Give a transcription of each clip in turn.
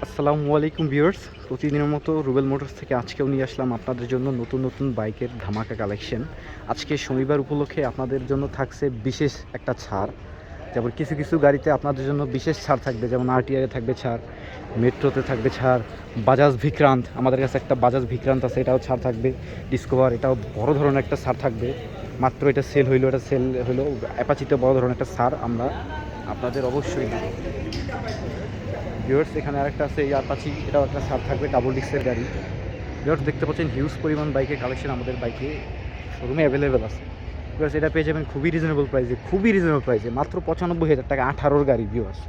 আসসালামু আলাইকুম ভিউয়ার্স, প্রতিদিনের মতো রুবেল মোটরস থেকে আজকেও নিয়ে আসলাম আপনাদের জন্য নতুন নতুন বাইকের ধামাকা কালেকশন। আজকে শনিবার উপলক্ষে আপনাদের জন্য থাকছে বিশেষ একটা ছাড়। যেমন কিছু কিছু গাড়িতে আপনাদের জন্য বিশেষ ছাড় থাকবে, যেমন আরটিআরে থাকবে ছাড়, মেট্রোতে থাকবে ছাড়, বাজাজ ভিক্রান্ত, আমাদের কাছে একটা বাজাজ ভিক্রান্ত আছে, এটাও ছাড় থাকবে। ডিসকভার, এটাও বড় ধরনের একটা ছাড় থাকবে। মাত্র এটা সেল হইলো অ্যাপাচিতে বড় ধরনের একটা ছাড় আমরা আপনাদের অবশ্যই দেব। ভিউয়ার্স, এখানে আরেকটা আছে এই অ্যাপাচি, এটাও একটা ছাড় থাকবে, ডাবল ডিস্কের গাড়ি। ভিউয়ার্স, দেখতে পাচ্ছেন হিউজ পরিমাণ বাইকের কালেকশন আমাদের বাইকে শোরুমে অ্যাভেলেবেল আছে। ভিউয়ার্স, এটা পেয়ে যাবেন খুবই রিজনেবল প্রাইসে, মাত্র 95,000 টাকা। 18-র গাড়ি ভিউয়ার্স,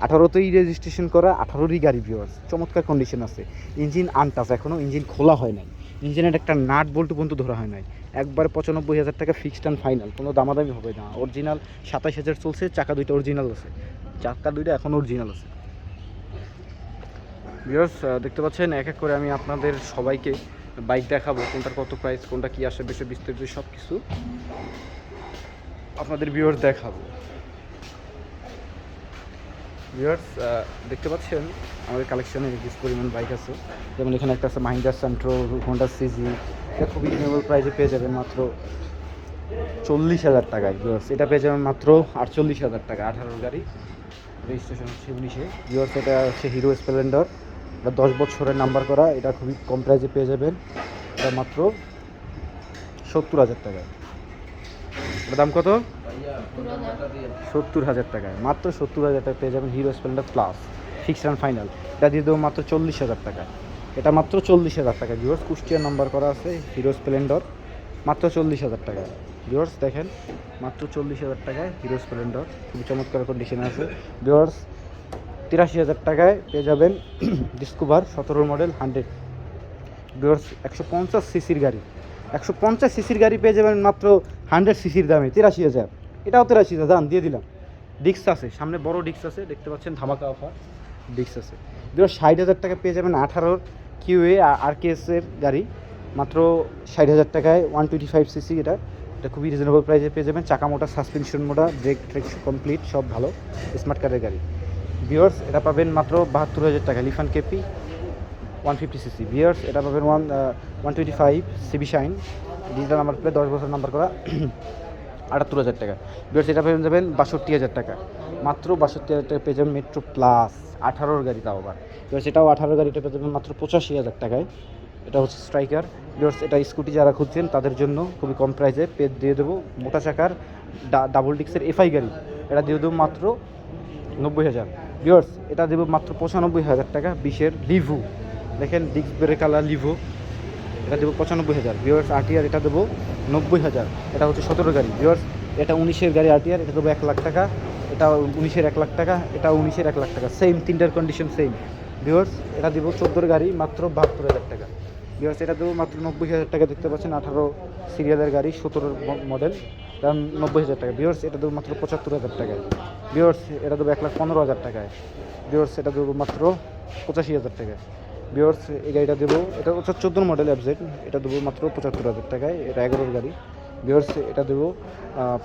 18তেই রেজিস্ট্রেশন করা, 18রই গাড়ি ভিউয়ার্স, চমৎকার কন্ডিশন আছে। ইঞ্জিন আনটাচ, এখনও ইঞ্জিন খোলা হয় নাই, ইঞ্জিনের একটা নাট বল্টু পর্যন্ত ধরা হয় নাই। একবার 95,000 টাকা ফিক্সড অ্যান্ড ফাইনাল, কোনো দামাদামি হবে না। অরিজিনাল 27,000 চলছে, চাকা দুইটা অরিজিনাল আছে, চাকা দুইটা এখন অরিজিনাল আছে। ভিউয়ার্স, দেখতে পাচ্ছেন এক এক করে আমি আপনাদের সবাইকে বাইক দেখাবো, কোনটার কত প্রাইস, কোনটা কী আসে, বেশি বিস্তারিত সব কিছু আপনাদের ভিউয়ার্স দেখাবো। ভিউয়ার্স, দেখতে পাচ্ছেন আমাদের কালেকশনে কিছু পরিমাণ বাইক আছে। যেমন এখানে একটা আছে মাহিন্দ্রা সেন্ট্রো, হোন্ডা সিজি, এটা খুবই রিজনেবল প্রাইসে পেয়ে যাবেন মাত্র 40,000 টাকায়। ভিউয়ার্স, এটা পেয়ে যাবেন মাত্র 48,000 টাকা। 18-র গাড়ি, রেজিস্ট্রেশন হচ্ছে 19-এ। ভিউয়ার্স, এটা হচ্ছে হিরো স্প্লেন্ডার, এটা 10 বছরের নাম্বার করা, এটা খুবই কম প্রাইসে পেয়ে যাবেন, এটা মাত্র 70,000 টাকায়। এটার দাম কত? 70,000 টাকায়, মাত্র 70,000 টাকা পেয়ে যাবেন hero Splendor plus, fixed and final. এটা দিয়ে দেবো মাত্র 40,000 টাকায়, এটা মাত্র 40,000 টাকা। ভিউয়ার্স, কুষ্টিয়ার নাম্বার করা আছে, হিরো স্প্লেন্ডার, মাত্র 40,000 টাকায়। ভিউয়ার্স দেখেন, মাত্র 40,000 টাকায় হিরো স্প্লেন্ডার, খুবই চমৎকার কন্ডিশনে আছে। ভিউয়ার্স, 83,000 টাকায় পেয়ে যাবেন ডিসকভার 17 মডেল 100। ভিউয়ার্স, 150 সিসির গাড়ি, 150 সিসির গাড়ি পেয়ে যাবেন মাত্র 100 সিসির দামে 83,000। এটাও 83,000 দাম দিয়ে দিলাম। ডিস্ক আছে, সামনে বড় ডিস্ক আছে, দেখতে পাচ্ছেন ধামাকা অফার ডিস্ক আছে। ভিউয়ার্স, 60,000 টাকা পেয়ে যাবেন 18-র কিউএ আরকেএসের গাড়ি, মাত্র 60,000 টাকায়। 125 সিসি, এটা খুবই রিজনেবল প্রাইসে পেয়ে যাবেন। চাকা মোটা, সাসপেনশন মোটা, ব্রেক ট্রেক কমপ্লিট, সব ভালো, স্মার্ট কারের গাড়ি। ভিউয়ার্স, এটা পাবেন মাত্র 72,000 টাকা। লিফান কেপি 150 সিসি। ভিউয়ার্স, এটা পাবেন 125 CB Shine, digital number plate, 10 বছর নাম্বার করা, 78,000 টাকা। ভিউয়ার্স, এটা পেয়ে যাবেন 62,000 টাকা, মাত্র 62,000 টাকা পেয়ে যাবেন মেট্রো প্লাস, 18-র গাড়ি তাও আবার। ভিউয়ার্স, এটাও 18-র গাড়িটা পেয়ে যাবেন মাত্র 85,000 টাকায়। এটা হচ্ছে স্ট্রাইকার। ভিউয়ার্স, এটা স্কুটি যারা খুঁজছেন তাদের জন্য খুবই কম প্রাইসে দিয়ে দেবো। মোটা চাকার ডাবল ডিস্কের এফআই গাড়ি, এটা দিয়ে দেবো মাত্র 90,000। ভিউয়ার্স, এটা দেবো মাত্র 95,000 টাকা। 20-এর লিভো, দেখেন ডিস্ক ব্রেক কালার লিভো, এটা দেবো 95,000। ভিউয়ার্স, আরটিআর, এটা দেবো 90,000। এটা হচ্ছে 17 গাড়ি। ভিউয়ার্স, এটা 19-এর গাড়ি আরটিআর, এটা দেবো 1 লাখ টাকা। এটা 19-এর 1 লাখ টাকা, এটা 19-এর 1 লাখ টাকা, সেম, তিনটার কন্ডিশন সেম। ভিউয়ার্স, এটা দেবো 14-র গাড়ি, মাত্র 72,000 টাকা। ভিউয়ার্স, এটা দেবো মাত্র 90,000 টাকা। দেখতে পাচ্ছেন 18 সিরিয়ালের গাড়ি, 17 মডেল, দাম 90,000 টাকা। ভিউয়ার্স, এটা দেবো মাত্র 75,000 টাকায়। ভিউয়ার্স, এটা দেবো 1,15,000 টাকায়। ভিউয়ার্স, এটা দেবো মাত্র 85,000 টাকায়। ভিউয়ার্স, এই গাড়িটা দেবো, এটা হচ্ছে 14 মডেল এফজেড, এটা দেবো মাত্র 75,000 টাকায়। এটা 11-র গাড়ি। ভিউয়ার্স, এটা দেবো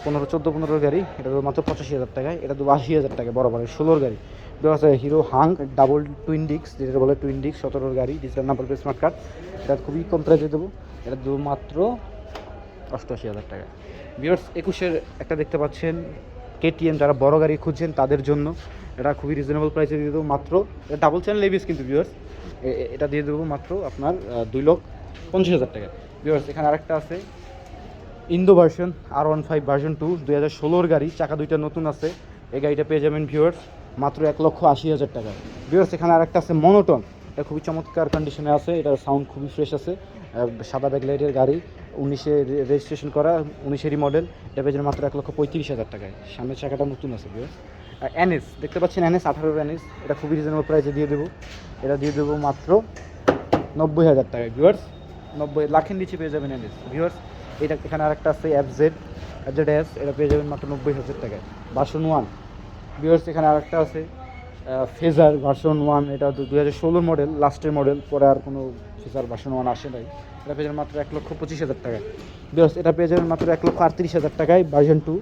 15-14-15-র গাড়ি, এটা দেবো মাত্র 85,000 টাকায়। এটা দেবো 80,000 টাকায় বরাবর, 16-র গাড়ি। Viewers, hero Hang double twin disk, যেটা বলে টুইন ডিস্ক, 17-র গাড়ি, digital number plate, smart card, এটা খুবই কম প্রাইসে দেবো, এটা দেবো মাত্র 88,000 টাকা। ভিউয়ার্স, 21-এর একটা দেখতে পাচ্ছেন কেটিএম, যারা বড় গাড়ি খুঁজছেন তাদের জন্য এটা খুবই রিজনেবল প্রাইসে দিয়ে দেবো মাত্র, এটা ডাবল চ্যানেল এবিএস কিন্তু। ভিউয়ার্স, এটা দিয়ে দেবো মাত্র আপনার 2,50,000 টাকা। ভিউয়ার্স, এখানে আরেকটা আছে ইন্দো ভার্সন R15 ভার্সন 2, 2016-র গাড়ি, চাকা দুইটা নতুন আছে। এই গাড়িটা পেয়ে যাবেন ভিউয়ার্স মাত্র 1,80,000 টাকা। ভিউয়ার্স, এখানে আরেকটা আছে মনোটন, এটা খুবই চমৎকার কন্ডিশনে আছে, এটার সাউন্ড খুবই ফ্রেশ আছে, সাদা ব্যাকলাইটের গাড়ি, 19-এ রেজিস্ট্রেশন করা, 19-এরই মডেল, এটা পেয়ে যাবেন মাত্র 1,35,000 টাকায়। সামনের চাকাটা নতুন আছে। ভিউয়ার্স, এনএস দেখতে পাচ্ছেন, এনএস 18-র এনএস, এটা খুবই রিজনেবল প্রাইসে দিয়ে দেবো, এটা দিয়ে দেবো মাত্র 90,000 টাকায়। ভিউয়ার্স, 90 লাখের নিচে পেয়ে যাবেন এনএস। ভিউয়ার্স, এটা এখানে আরেকটা আছে এফজেড এস, এটা পেয়ে যাবেন মাত্র 90,000 টাকায়, ভার্সন 1। ভিউয়ার্স, এখানে আরেকটা আছে ফেজার ভার্সন 1, এটা 2016 মডেল, লাস্টের মডেল, পরে আর কোনো ফেজার ভার্সন 1 আসে নাই। এটা পেয়ে যাবেন মাত্র 1,25,000 টাকায়। ভিউয়ার্স, এটা পেয়ে যাবেন মাত্র 1,38,000 টাকায়, ভার্সন 2।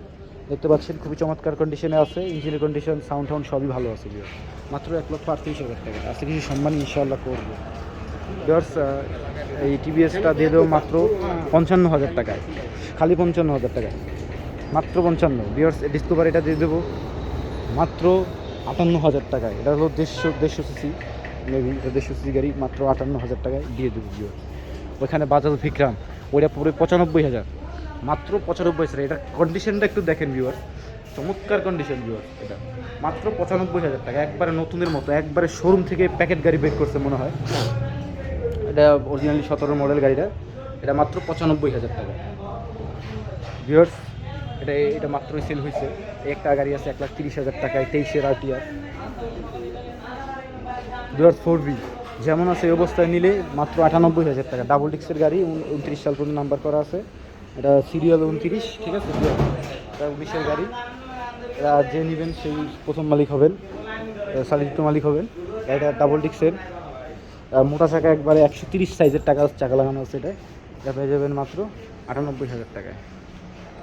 দেখতে পাচ্ছেন খুবই চমৎকার কন্ডিশনে আছে, ইঞ্জিনের কন্ডিশন, সাউন্ড টাউন্ড সবই ভালো আছে ভিউয়ার্স। মাত্র 1,38,000 টাকা, আজকে কিছু সম্মান ইনশাআল্লাহ করবো ভিউয়ার্স। এই টিভিএসটা দিয়ে দেবো মাত্র 55,000 টাকায়, খালি 55,000 টাকায়, মাত্র 55 ভিউয়ার্স। ডিসকভার এটা দিয়ে দেবো মাত্র 58,000 টাকায়। এটা হলো 150 সিসি, মেবি 150 সিসি গাড়ি, মাত্র 58,000 টাকায় দিয়ে দেবো ভিউয়ার্স। ওইখানে বাজাজ ভিক্রাম, ওইটা পুরো 95,000, মাত্র 95,000। এটার কন্ডিশনটা একটু দেখেন ভিউয়ার্স, চমৎকার কন্ডিশন ভিউয়ার্স। এটা মাত্র 95,000 টাকা, একবারে নতুনের মতো, একবারে শোরুম থেকে প্যাকেট গাড়ি বের করছে মনে হয়। এটা অরিজিনালি 17 মডেল গাড়িটা, এটা মাত্র 95,000 টাকা ভিউয়ার্স। এটা মাত্রই সেল হয়েছে। একটা গাড়ি আছে 1,30,000 টাকায়, 23-এর RTR ভিউয়ার্স, 4V যেমন আছে এই অবস্থায় নিলে মাত্র 98,000 টাকা। ডাবল ডিক্সের গাড়ি, 29 সাল পর্যন্ত নাম্বার করা আছে। এটা সিরিয়াল 29, ঠিক আছে। এটা 19-এর গাড়ি। এটা যে নেবেন সেই প্রথম মালিক হবেন, সালিত মালিক হবেন। এটা ডাবল ডিক্সের, মোটা চাকা, একবারে 130 সাইজের চাকা লাগানো আছে। এটা পেয়ে যাবেন মাত্র 98,000 টাকায়।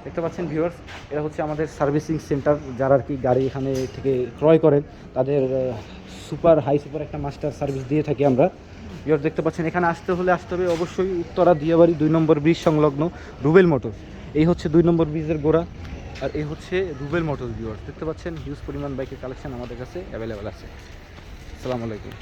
দেখতে পাচ্ছেন ভিউয়ার্স, এটা হচ্ছে আমাদের সার্ভিসিং সেন্টার। যারা আর কি গাড়ি এখানে থেকে ক্রয় করেন তাদের হাই সুপার একটা মাস্টার সার্ভিস দিয়ে থাকি আমরা ভিউয়ার্স। দেখতে পাচ্ছেন এখানে আসতে হবে অবশ্যই উত্তরা দিয়াবাড়ি 2 নম্বর ব্রিজ সংলগ্ন রুবেল মোটর। এই হচ্ছে 2 নম্বর ব্রিজের গোড়া, আর এই হচ্ছে রুবেল মোটর ভিউয়ার্স। দেখতে পাচ্ছেন হিউজ পরিমাণ বাইকের কালেকশন আমাদের কাছে অ্যাভেলেবেল আছে। আসসালামু আলাইকুম।